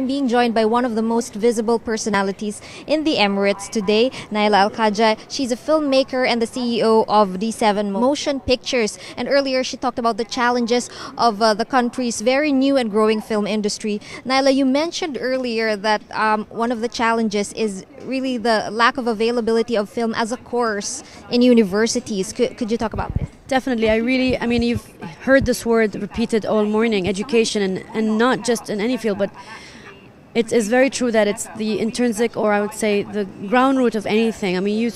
I'm being joined by one of the most visible personalities in the Emirates today, Nayla Al Khaja. She's a filmmaker and the CEO of D7 Motion Pictures. And earlier she talked about the challenges of the country's very new and growing film industry. Nayla, you mentioned earlier that one of the challenges is really the lack of availability of film as a course in universities. Could you talk about this? Definitely. I mean, you've heard this word repeated all morning, education, and not just in any field, but it is very true that it's the intrinsic, or I would say the ground root of anything. I mean, you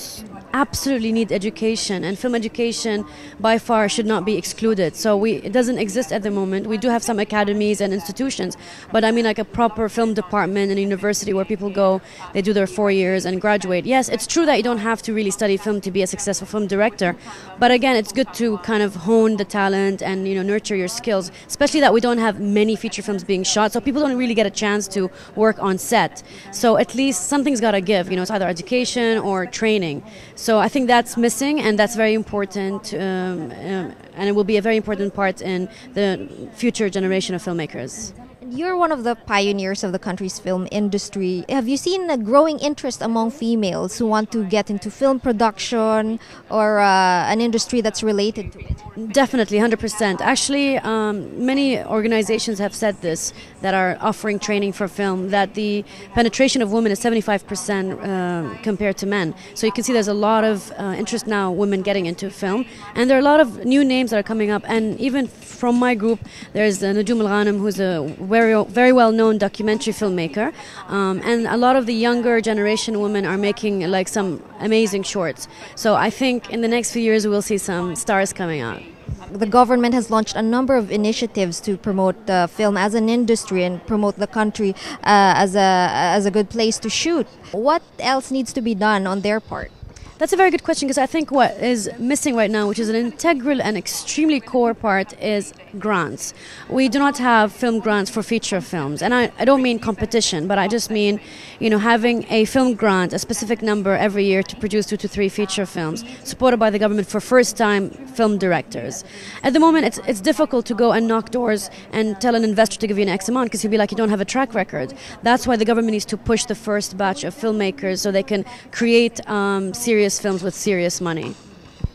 absolutely need education, and film education by far should not be excluded. So it doesn't exist at the moment. We do have some academies and institutions, but I mean like a proper film department in a university where people go, they do their 4 years and graduate. Yes, it's true that you don't have to really study film to be a successful film director, but again, it's good to kind of hone the talent and nurture your skills, especially that we don't have many feature films being shot, so people don't really get a chance to work on set. So at least something's got to give, it's either education or training. So I think that's missing, and that's very important, and it will be a very important part in the future generation of filmmakers. You're one of the pioneers of the country's film industry. Have you seen a growing interest among females who want to get into film production or an industry that's related to it? Definitely, 100%. Actually, many organizations have said this, that are offering training for film, that the penetration of women is 75% compared to men. So you can see there's a lot of interest now, women getting into film. And there are a lot of new names that are coming up. And even from my group, there's Najum Al-Ghanem, who's a very well-known documentary filmmaker, and a lot of the younger generation women are making like some amazing shorts. So I think in the next few years we'll see some stars coming out. The government has launched a number of initiatives to promote film as an industry and promote the country as a good place to shoot. What else needs to be done on their part? That's a very good question, because I think what is missing right now, which is an integral and extremely core part, is grants. We do not have film grants for feature films, and I don't mean competition, but I just mean having a film grant, a specific number every year to produce 2 to 3 feature films supported by the government for first-time film directors. At the moment it's difficult to go and knock doors and tell an investor to give you an X amount, because he'll be like, you don't have a track record. That's why the government needs to push the first batch of filmmakers so they can create serious films with serious money.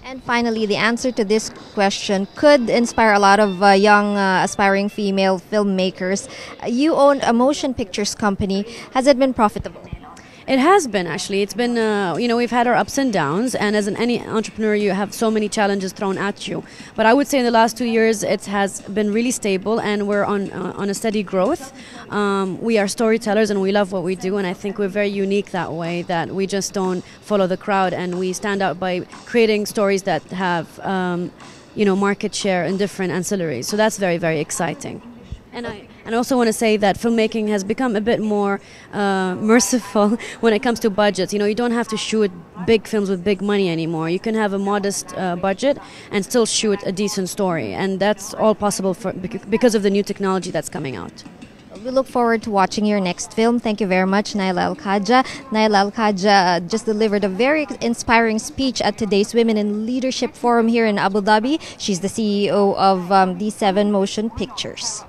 And finally, the answer to this question could inspire a lot of young aspiring female filmmakers. You own a motion pictures company. Has it been profitable? It has been, actually. It's been, we've had our ups and downs, and as any entrepreneur, you have so many challenges thrown at you. But I would say in the last 2 years, it has been really stable, and we're on a steady growth. We are storytellers, and we love what we do, and I think we're very unique that way, that we just don't follow the crowd, and we stand out by creating stories that have, market share in different ancillaries. So that's very, very exciting. And I also want to say that filmmaking has become a bit more merciful when it comes to budgets. You don't have to shoot big films with big money anymore. You can have a modest budget and still shoot a decent story. And that's all possible because of the new technology that's coming out. We look forward to watching your next film. Thank you very much, Nayla Al Khaja. Nayla Al Khaja just delivered a very inspiring speech at today's Women in Leadership Forum here in Abu Dhabi. She's the CEO of D7 Motion Pictures.